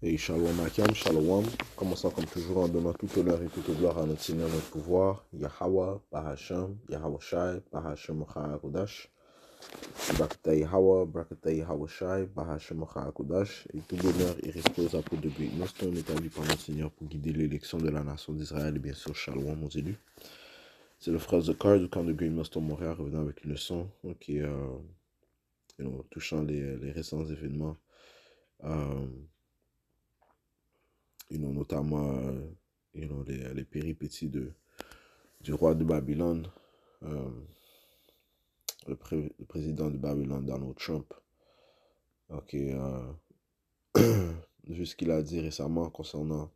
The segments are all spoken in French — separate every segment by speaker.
Speaker 1: Et Shalom Akim, Shalom, commençant comme toujours en donnant toute honneur et toute gloire à notre Seigneur, notre pouvoir, Yahweh, Bahasham, Yahweh Shai, Bahasham Kodash, Brakata Yahweh, Brakata Yahweh Shai, Bahasham Kodash, et tout bonheur et respect aux apôtres de Great Nostone établis par notre Seigneur pour guider l'élection de la nation d'Israël et bien sûr Shalom, mon élus. C'est le frère Zakar du camp de Great Nostone Montréal revenant avec une leçon qui touchant les récents événements. Notamment les péripéties du roi de Babylone, le président de Babylone, Donald Trump. Vu ce qu'il a dit récemment concernant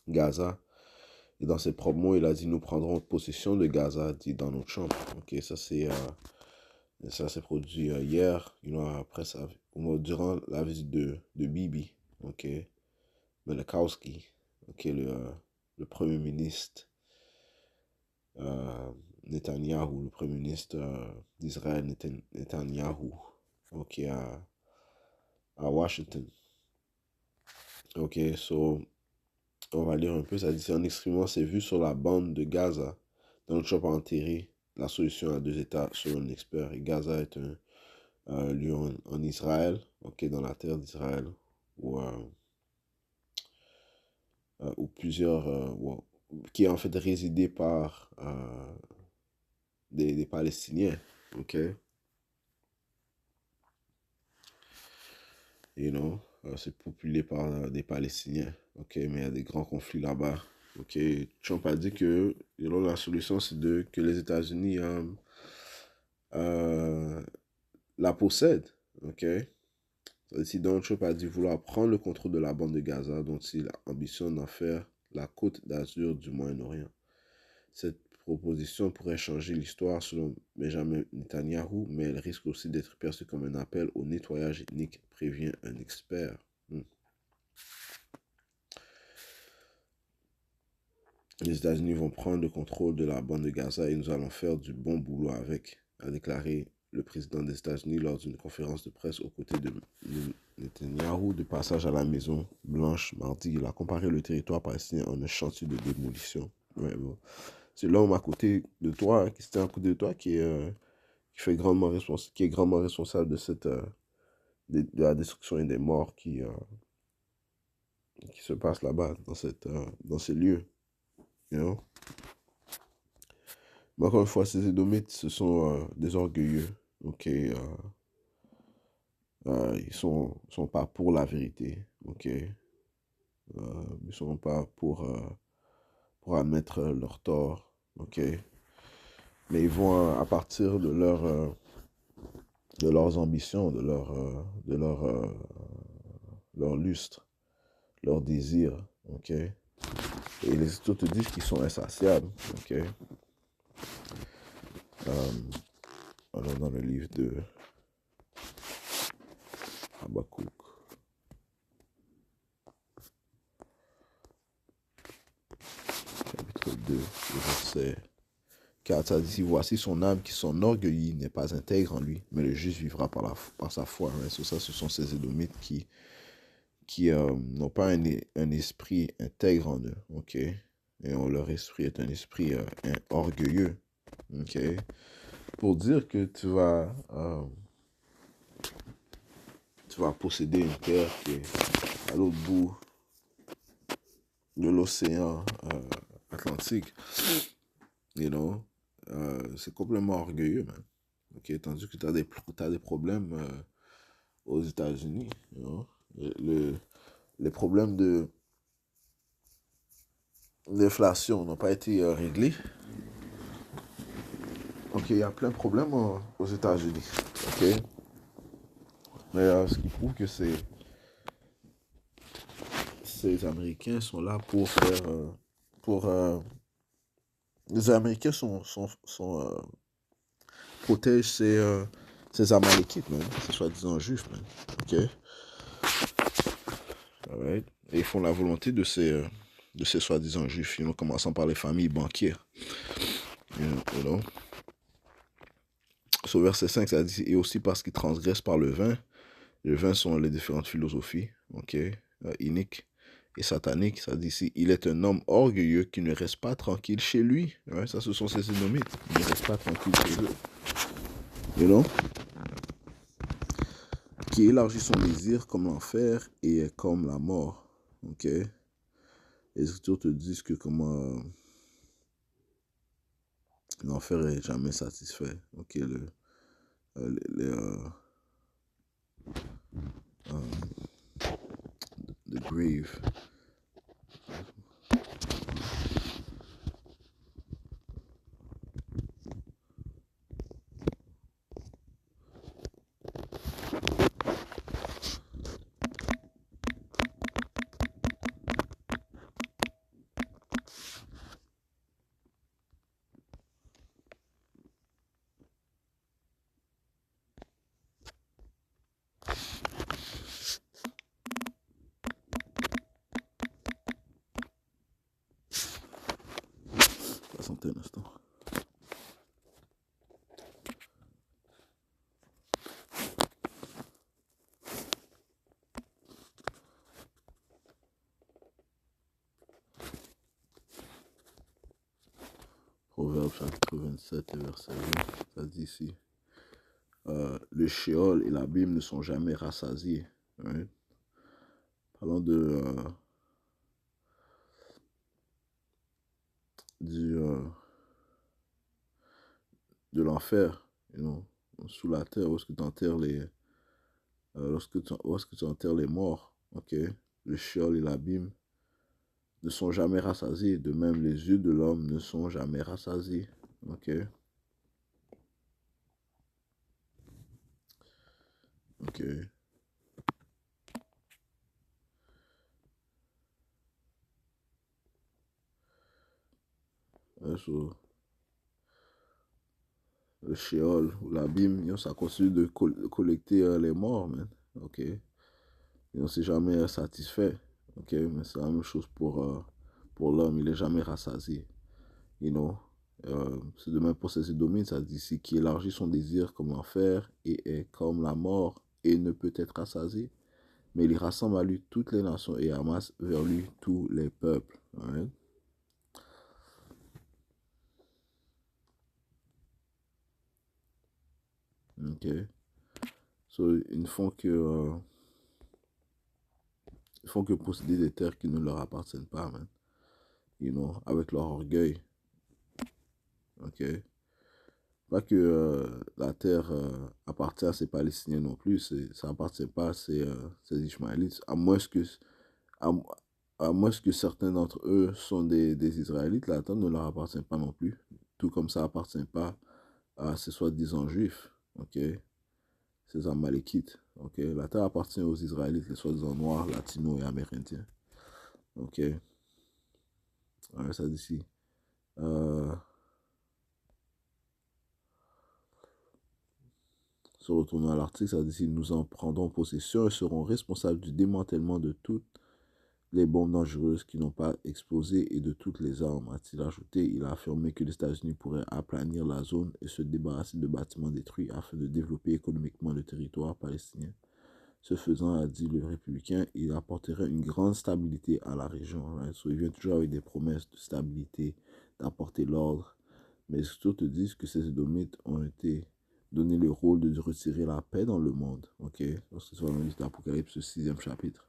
Speaker 1: Gaza. Et dans ses propres mots, il a dit « Nous prendrons possession de Gaza », dit Donald Trump. Ça s'est produit hier, après ça, durant la visite de Bibi, Melekowski, le premier ministre Netanyahou, le premier ministre d'Israël Netanyahou, à Washington. On va lire un peu. Ça dit, c'est en exprimant ses vues sur la bande de Gaza, Donald Trump a enterré la solution à 2 États selon un expert. Et Gaza est un lieu en Israël, dans la terre d'Israël, où plusieurs, qui est en fait résidé par des Palestiniens, c'est populé par des Palestiniens, mais il y a des grands conflits là-bas, Trump a dit que la solution c'est que les États-Unis la possèdent, Si Donald Trump a dit vouloir prendre le contrôle de la bande de Gaza, dont il ambitionne d'en faire la côte d'Azur du Moyen-Orient. Cette proposition pourrait changer l'histoire selon Benjamin Netanyahou, mais elle risque aussi d'être perçue comme un appel au nettoyage ethnique, prévient un expert. Les États-Unis vont prendre le contrôle de la bande de Gaza et nous allons faire du bon boulot avec, a déclaré le président des États-Unis lors d'une conférence de presse aux côtés de Netanyahou de passage à la Maison Blanche mardi. Il a comparé le territoire palestinien en un chantier de démolition. C'est l'homme à côté de toi, qui était à côté de toi, qui est grandement responsable de cette de la destruction et des morts qui se passent là-bas, dans ces lieux. Mais encore une fois, ces Édomites, ce sont des orgueilleux. Ils sont pas pour la vérité. Ils sont pas pour admettre leur tort. Mais ils vont à partir de leurs ambitions, de leur lustre, leur désir. Et les autres te disent qu'ils sont insatiables. Alors dans le livre de Habakkuk, chapitre 2, verset 4, ça dit, voici son âme qui s'enorgueillit, n'est pas intègre en lui, mais le juste vivra par sa foi. Ce sont ces Édomites qui n'ont pas un esprit intègre en eux, et leur esprit est un esprit orgueilleux, pour dire que tu vas posséder une terre qui est à l'autre bout de l'océan Atlantique, c'est complètement orgueilleux, man. Tandis que tu as des problèmes aux États-Unis, les problèmes d'inflation n'ont pas été réglés. Il y a plein de problèmes aux États-Unis. Mais ce qui prouve que ces Américains sont là pour faire... les Américains protègent ces Amalékites, man. Ces soi-disant juifs, man. Alright. Et ils font la volonté de ces soi-disant juifs, commençant par les familles banquières. Sur verset 5, ça dit, et aussi parce qu'ils transgressent par le vin. Le vin sont les différentes philosophies, inique et satanique. Ça dit ici, il est un homme orgueilleux qui ne reste pas tranquille chez lui. Ouais, ça, ce sont ces Édomites. Il ne reste pas tranquille chez eux. You know? Qui élargit son désir comme l'enfer et comme la mort. Ok? Les Écritures te disent que comment l'enfer est jamais satisfait. Ok? The grave. Patientez un instant. Proverbe chapitre 27 et verset 20, ça dit ici, le Sheol et l'abîme ne sont jamais rassasiés. Right? Parlant de l'enfer, you know, sous la terre, où est-ce que tu enterres où est-ce que tu enterres les morts, ok? Le Sheol et l'abîme ne sont jamais rassasiés, de même les yeux de l'homme ne sont jamais rassasiés, ok? Ok. So, le Sheol ou l'abîme, ça continue de collecter les morts, man. Ok. Et on s'est jamais satisfait. Ok. Mais c'est la même chose pour l'homme. Il n'est jamais rassasié. You know. C'est de même pour ces Édomites. Ça dit ici qui élargit son désir comme l'enfer et est comme la mort et ne peut être rassasié. Mais il rassemble à lui toutes les nations et amasse vers lui tous les peuples. Right? Ok. So, ils font que posséder des terres qui ne leur appartiennent pas, man. You know, avec leur orgueil. Ok. Pas que la terre appartient à ces Palestiniens non plus. Ça appartient pas à ces Ishmaélites. À, à moins que certains d'entre eux sont des Israélites, la terre ne leur appartient pas non plus. Tout comme ça appartient pas à ces soi-disant juifs. Ok. Ces Amalékites. Ok. La terre appartient aux Israélites, les soi-disant noirs, latinos et amérindiens. Ok. Ouais, ça dit ici. Se retournant à l'article, ça dit si nous en prendrons possession et serons responsables du démantèlement de toutes les bombes dangereuses qui n'ont pas explosé et de toutes les armes, a-t-il ajouté. Il a affirmé que les États-Unis pourraient aplanir la zone et se débarrasser de bâtiments détruits afin de développer économiquement le territoire palestinien. Ce faisant, a dit le républicain, il apporterait une grande stabilité à la région. Right? So, il vient toujours avec des promesses de stabilité, d'apporter l'ordre. Mais les Écritures te disent que ces Édomites ont été donné le rôle de retirer la paix dans le monde. Ok? Lorsque tu vas dans le livre d'Apocalypse, 6e chapitre.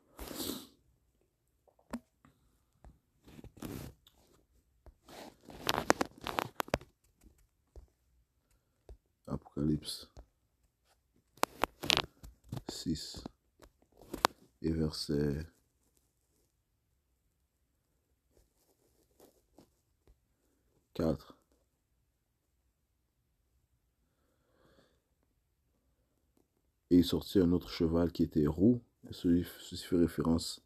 Speaker 1: Apocalypse 6 et verset 4. Et il sortit un autre cheval qui était roux. Ceci fait référence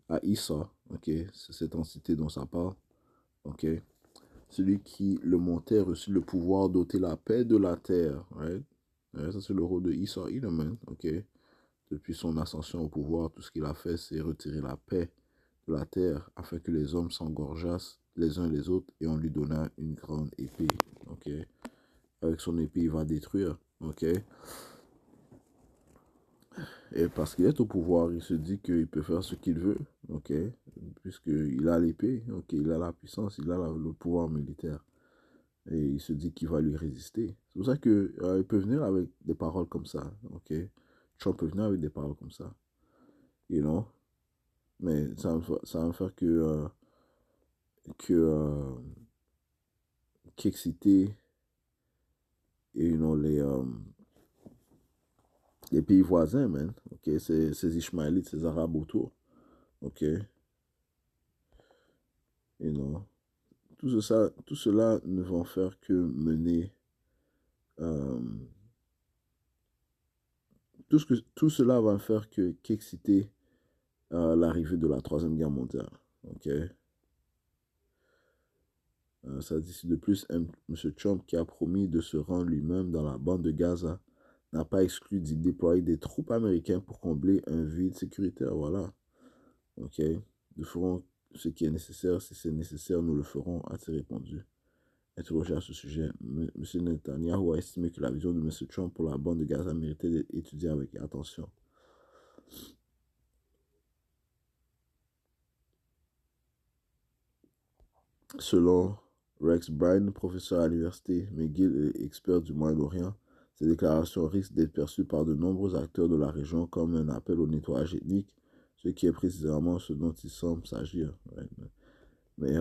Speaker 1: à Issa. Ok? C'est cette entité dont ça parle. Ok? Celui qui le montait reçut le pouvoir d'ôter la paix de la terre. Right? Ça, c'est le rôle de Issa Idaman. Ok? Depuis son ascension au pouvoir, tout ce qu'il a fait, c'est retirer la paix de la terre afin que les hommes s'engorgeassent les uns les autres et on lui donna une grande épée. Ok? Avec son épée, il va détruire. Ok? Et parce qu'il est au pouvoir, il se dit qu'il peut faire ce qu'il veut, ok? Puisqu'il a l'épée, ok? Il a la puissance, il a le pouvoir militaire. Et il se dit qu'il va lui résister. C'est pour ça que il peut venir avec des paroles comme ça, ok? Trump peut venir avec des paroles comme ça, you know? Mais ça va me faire que qu'exciter, you know, les pays voisins, man, ok? Ces Ishmaélites, ces Arabes autour, ok? You know? Tout cela ne vont faire que mener euh, tout cela va faire que qu'exciter l'arrivée de la Troisième Guerre mondiale. Ok. Ça dit de plus, M. Trump, qui a promis de se rendre lui-même dans la bande de Gaza, n'a pas exclu d'y déployer des troupes américaines pour combler un vide sécuritaire. Voilà. Ok. Nous ferons ce qui est nécessaire. Si c'est nécessaire, nous le ferons, a-t-il répondu. Interrogé à ce sujet, M. Netanyahu a estimé que la vision de M. Trump pour la bande de Gaza méritait d'être étudiée avec attention. Selon Rex Bryan, professeur à l'université McGill et expert du Moyen-Orient, ces déclarations risquent d'être perçues par de nombreux acteurs de la région comme un appel au nettoyage ethnique, ce qui est précisément ce dont il semble s'agir. Ouais. Mais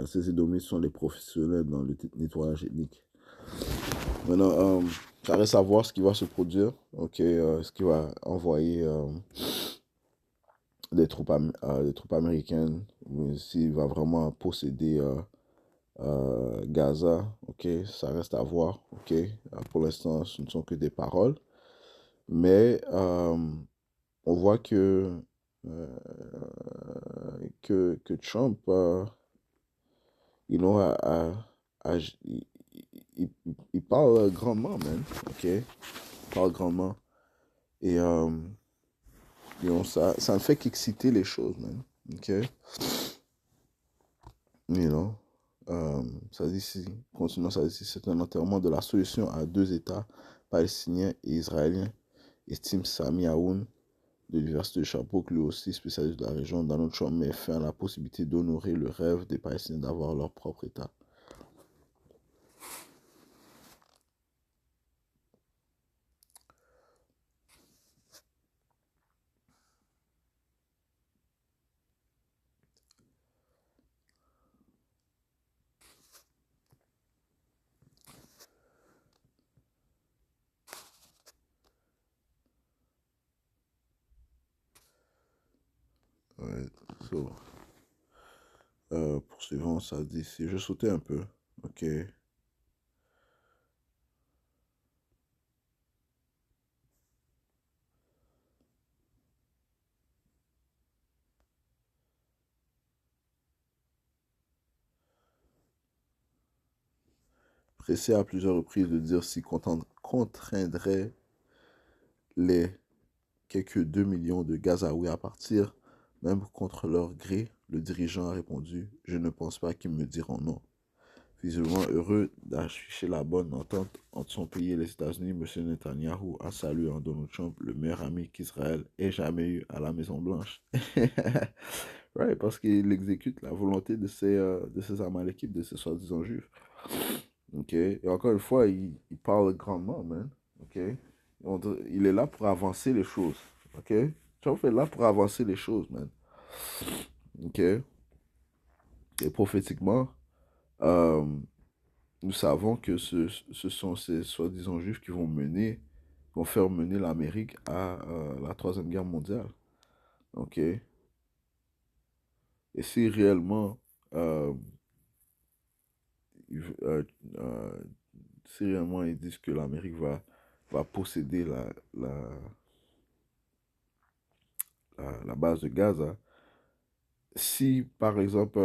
Speaker 1: ces Édomites sont les professionnels dans le nettoyage ethnique. Maintenant, ça reste à voir ce qui va se produire, ok, ce qui va envoyer des troupes américaines, s'il va vraiment posséder Gaza, ok, ça reste à voir, ok. Pour l'instant, ce ne sont que des paroles, mais on voit euh, que Trump, you know, il, il parle grandement, man, ok, il parle grandement, et you know, ça ne fait qu'exciter les choses, man, ok, you know. Ça dit ici, continuons, ça dit ici, c'est un enterrement de la solution à deux États, palestiniens et israéliens, estime Sami Aoun de l'Université de Sherbrooke, lui aussi spécialiste de la région. Donald Trump met fin à la possibilité d'honorer le rêve des Palestiniens d'avoir leur propre État. Ouais, so, poursuivons, ça dit ici, je sautais un peu, ok. Pressé à plusieurs reprises de dire s'il contraindrait les quelques 2 millions de Gazaouis à partir, même contre leur gré, le dirigeant a répondu: je ne pense pas qu'ils me diront non. Visiblement heureux d'afficher la bonne entente entre son pays et les États-Unis, M. Netanyahu a salué en Donald Trump le meilleur ami qu'Israël ait jamais eu à la Maison-Blanche. Right, parce qu'il exécute la volonté de ces Amalekites, de ces soi-disant juifs. Ok, et encore une fois, il parle grandement, man. Ok, il est là pour avancer les choses. Ok, Trump est là pour avancer les choses, man. Ok, et prophétiquement, euh, nous savons que ce sont ces soi-disant juifs qui vont faire mener l'Amérique à la Troisième Guerre mondiale. Ok, et si réellement, euh, ils, euh, euh, si réellement ils disent que l'Amérique va posséder la base de Gaza, si par exemple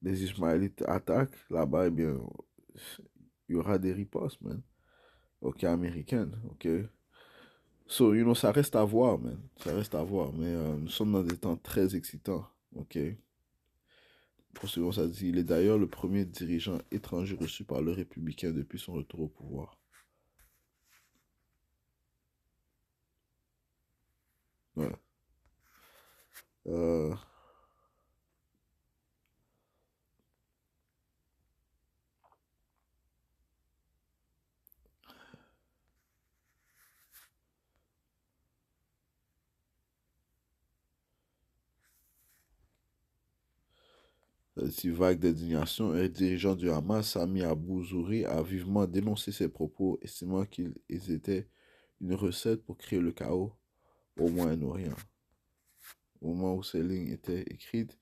Speaker 1: les Ismaélites attaquent là-bas, eh bien, il y aura des ripostes, man. Ok, américaines, ok. So, you know, ça reste à voir, man. Ça reste à voir. Mais nous sommes dans des temps très excitants, ok. Pour ce ça dit, il est d'ailleurs le premier dirigeant étranger reçu par le républicain depuis son retour au pouvoir. Ouais. Euh, Cette vague d'indignation, un dirigeant du Hamas, Sami Abu Zouri, a vivement dénoncé ces propos, estimant qu'ils étaient une recette pour créer le chaos au Moyen-Orient. Au moment où ces lignes étaient écrites,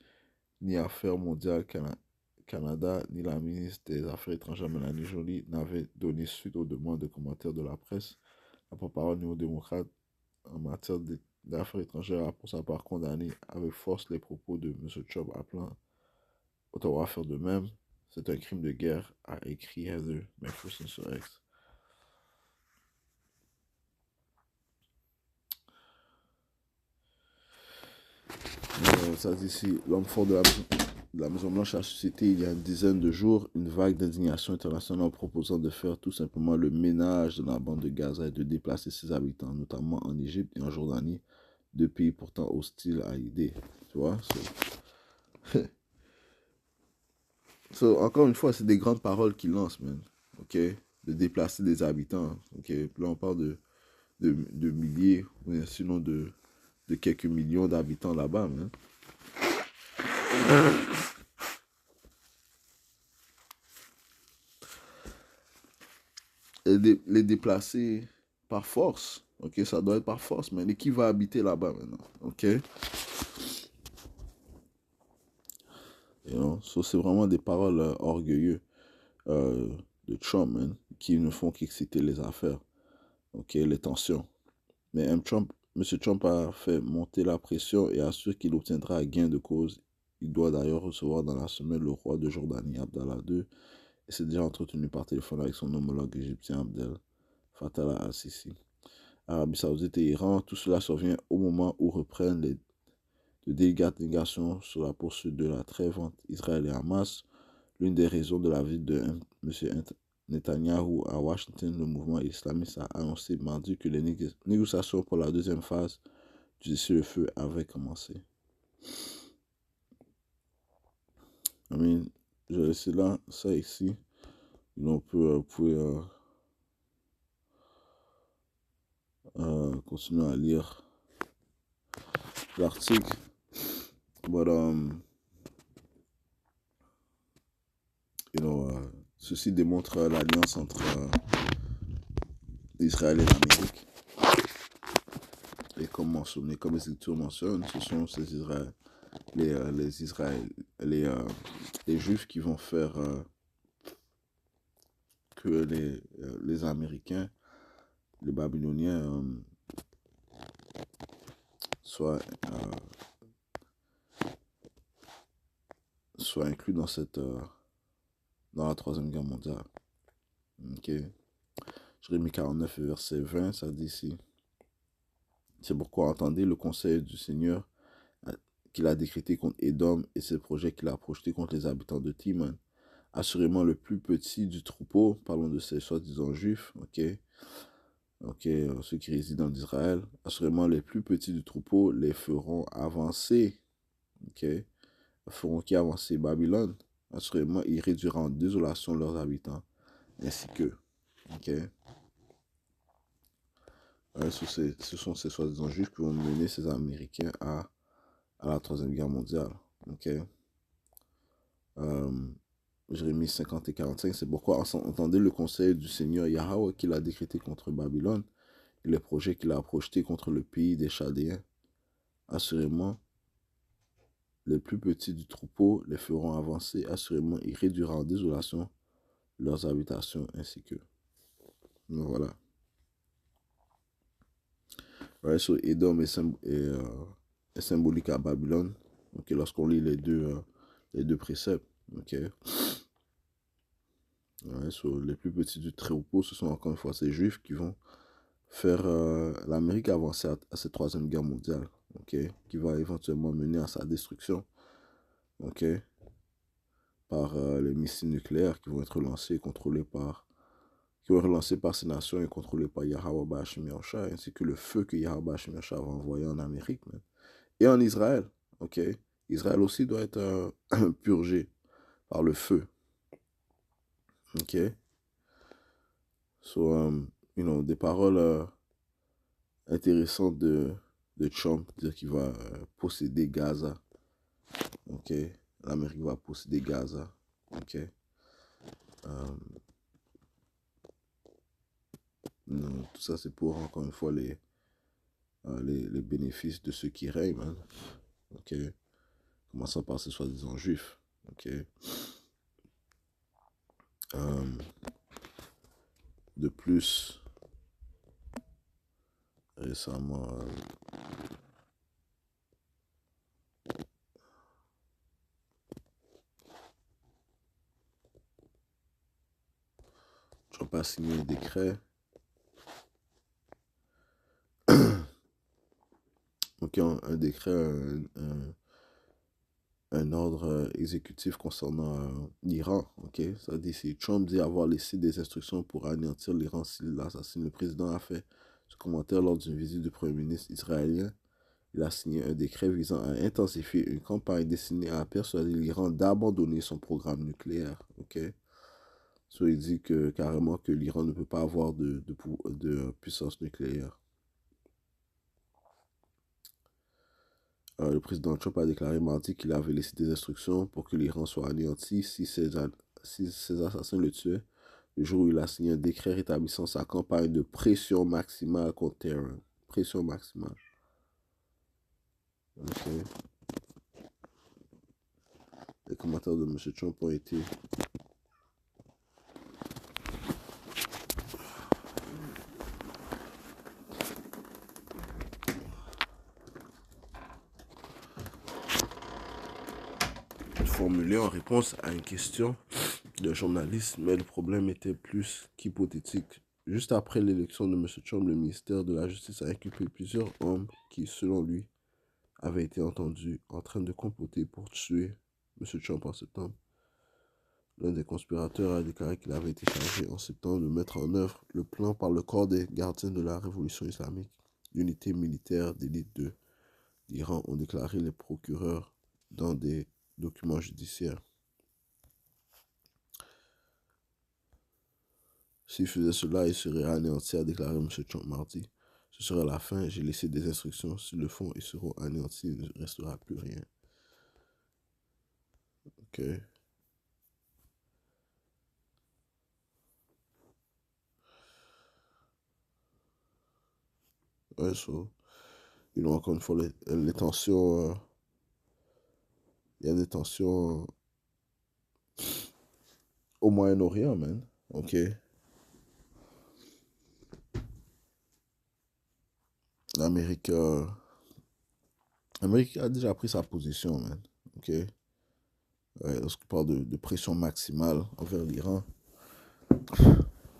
Speaker 1: ni Affaires mondiales Canada, ni la ministre des Affaires étrangères Mélanie Joly n'avaient donné suite aux demandes de commentaires de la presse. La porte-parole néo-démocrate en matière d'affaires étrangères a pour sa part condamné avec force les propos de M. Trump appelant Ottawa à faire de même. C'est un crime de guerre, a écrit Heather McPherson sur X. Ça dit ici, l'homme fort de la Maison-Blanche a suscité il y a une dizaine de jours une vague d'indignation internationale en proposant de faire tout simplement le ménage de la bande de Gaza et de déplacer ses habitants, notamment en Égypte et en Jordanie, deux pays pourtant hostiles à l'idée. Tu vois? Encore une fois, c'est des grandes paroles qu'il lance, man. OK? De déplacer des habitants. OK? Là, on parle de milliers, ou sinon de quelques millions d'habitants là-bas, man. Et les déplacer par force. OK? Ça doit être par force, man. Et qui va habiter là-bas maintenant? OK? You know? So, c'est vraiment des paroles orgueilleuses euh, de Trump, man, qui ne font qu'exciter les affaires. OK? Les tensions. Mais M. Trump a fait monter la pression et assure qu'il obtiendra gain de cause. Il doit d'ailleurs recevoir dans la semaine le roi de Jordanie, Abdallah II, et s'est déjà entretenu par téléphone avec son homologue égyptien Abdel Fattah al-Sisi. Arabie Saoudite et Iran, tout cela survient au moment où reprennent les délicates négations sur la poursuite de la trêve entre Israël et Hamas. L'une des raisons de la visite de M. Netanyahou à Washington, le mouvement islamiste a annoncé mardi que les négociations pour la deuxième phase du cessez-le-feu avaient commencé. Je vais laisser là, ça ici. On peut, vous pouvez continuer à lire l'article. But, ceci démontre l'alliance entre Israël et l'Amérique. Et comme mentionné, comme les Écritures mentionnent, ce sont les Juifs qui vont faire que les Américains, les Babyloniens, soient inclus dans la Troisième Guerre mondiale. Ok. Jérémie 49, verset 20, ça dit ici. C'est pourquoi entendez le conseil du Seigneur qu'il a décrété contre Édom et ses projets qu'il a projetés contre les habitants de Timon. Assurément le plus petit du troupeau, parlons de ces soi-disant juifs, ceux qui résident en Israël, assurément les plus petits du troupeau les feront avancer, feront qui avancer Babylone, assurément ils réduiront en désolation leurs habitants, ainsi qu'eux, ce sont ces soi-disant juifs qui vont mener ces Américains à la Troisième Guerre mondiale, Jérémie 50 et 45, c'est pourquoi entendez le conseil du Seigneur Yahweh qu'il a décrété contre Babylone et les projets qu'il a projetés contre le pays des Chaldéens. Assurément, les plus petits du troupeau les feront avancer, assurément, ils réduiront en désolation leurs habitations ainsi qu'eux. Donc voilà. Ouais, so Edom est symbolique à Babylone. Lorsqu'on lit les deux préceptes, Ouais, les plus petits du troupeau, ce sont encore une fois ces juifs qui vont faire l'Amérique avancer à cette troisième guerre mondiale, qui va éventuellement mener à sa destruction, par les missiles nucléaires qui vont être lancés et contrôlés par qui est relancé par ces nations et contrôlé par Yahweh Ba'ashim Yahushua, ainsi que le feu que Yahweh Ba'ashim Yahushua va envoyer en Amérique, man. Et en Israël, ok? Israël aussi doit être purgé par le feu, ok? So, des paroles intéressantes de Trump, dire qu'il va posséder Gaza, ok? L'Amérique va posséder Gaza, ok? Non, tout ça, c'est pour, encore une fois, les bénéfices de ceux qui règnent, man. Ok? Commençant par ces soi-disant juifs, ok? De plus, récemment, Trump a signé un décret, ok, un décret, un ordre exécutif concernant l'Iran, ok? Ça dit, si Trump dit avoir laissé des instructions pour anéantir l'Iran s'il l'assassine, le président a fait ce commentaire lors d'une visite du premier ministre israélien. Il a signé un décret visant à intensifier une campagne destinée à persuader l'Iran d'abandonner son programme nucléaire, ok? So, il dit que carrément que l'Iran ne peut pas avoir de puissance nucléaire. Le président Trump a déclaré mardi qu'il avait laissé des instructions pour que l'Iran soit anéanti si ses assassins le tuaient, le jour où il a signé un décret rétablissant sa campagne de pression maximale contre Téhéran. Pression maximale. Okay. Les commentaires de M. Trump ont été formulés en réponse à une question d'un journaliste, mais le problème était plus qu'hypothétique. Juste après l'élection de M. Trump, le ministère de la Justice a inculpé plusieurs hommes qui, selon lui, avaient été entendus en train de comploter pour tuer M. Trump en septembre. L'un des conspirateurs a déclaré qu'il avait été chargé en septembre de mettre en œuvre le plan par le corps des gardiens de la révolution islamique, l'unité militaire d'élite de l'Iran, ont déclaré les procureurs dans des documents judiciaires. S'il faisait cela, il serait anéanti, a déclaré M. Trump mardi. Ce sera la fin, j'ai laissé des instructions. S'ils le font, ils seront anéantis, il ne restera plus rien. Ok. Ouais, so, encore une fois, les tensions, il y a des tensions au Moyen-Orient, man. Ok. L'Amérique l'Amérique a déjà pris sa position, man. Ok. Ouais, lorsqu'on parle de pression maximale envers l'Iran,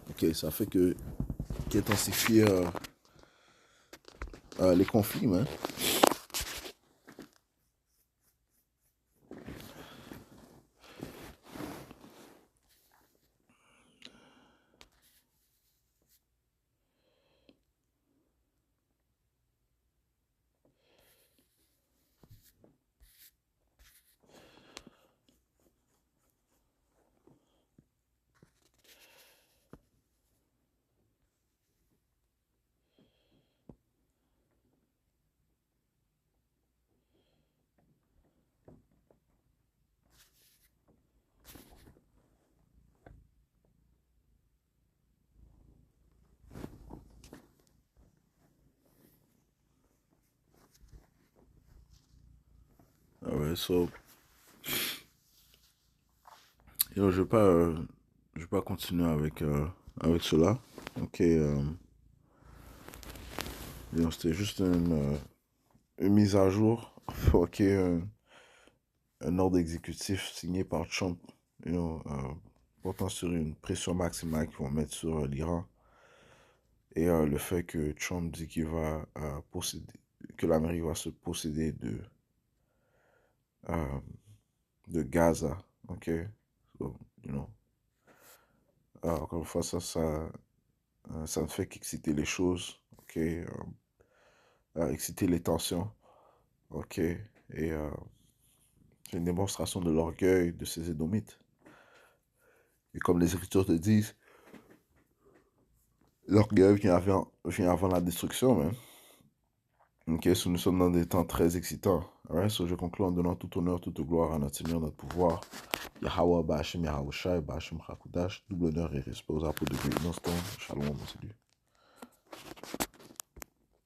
Speaker 1: ok, ça fait que qui intensifie les conflits, man. Ouais, so, je vais pas continuer avec cela. Ok. C'était juste une mise à jour. Ok. Un ordre exécutif signé par Trump, portant sur une pression maximale qu'ils vont mettre sur l'Iran. Et le fait que Trump dit qu'il va que l'Amérique va se posséder euh, de Gaza. Ok. So, encore une fois, ça ne fait qu'exciter les choses, ok? Exciter les tensions, ok? Et c'est une démonstration de l'orgueil de ces Édomites. Et comme les Écritures te disent, l'orgueil vient avant la destruction, même. Ok, so nous sommes dans des temps très excitants. Alright, so je conclue en donnant tout honneur, toute gloire à notre Seigneur, notre pouvoir. Yahweh, Ba'ashem, Yahweh Shai, Ba'ashem Hakudash, double honneur et respect aux apôtres de Dieu. Shalom, salut.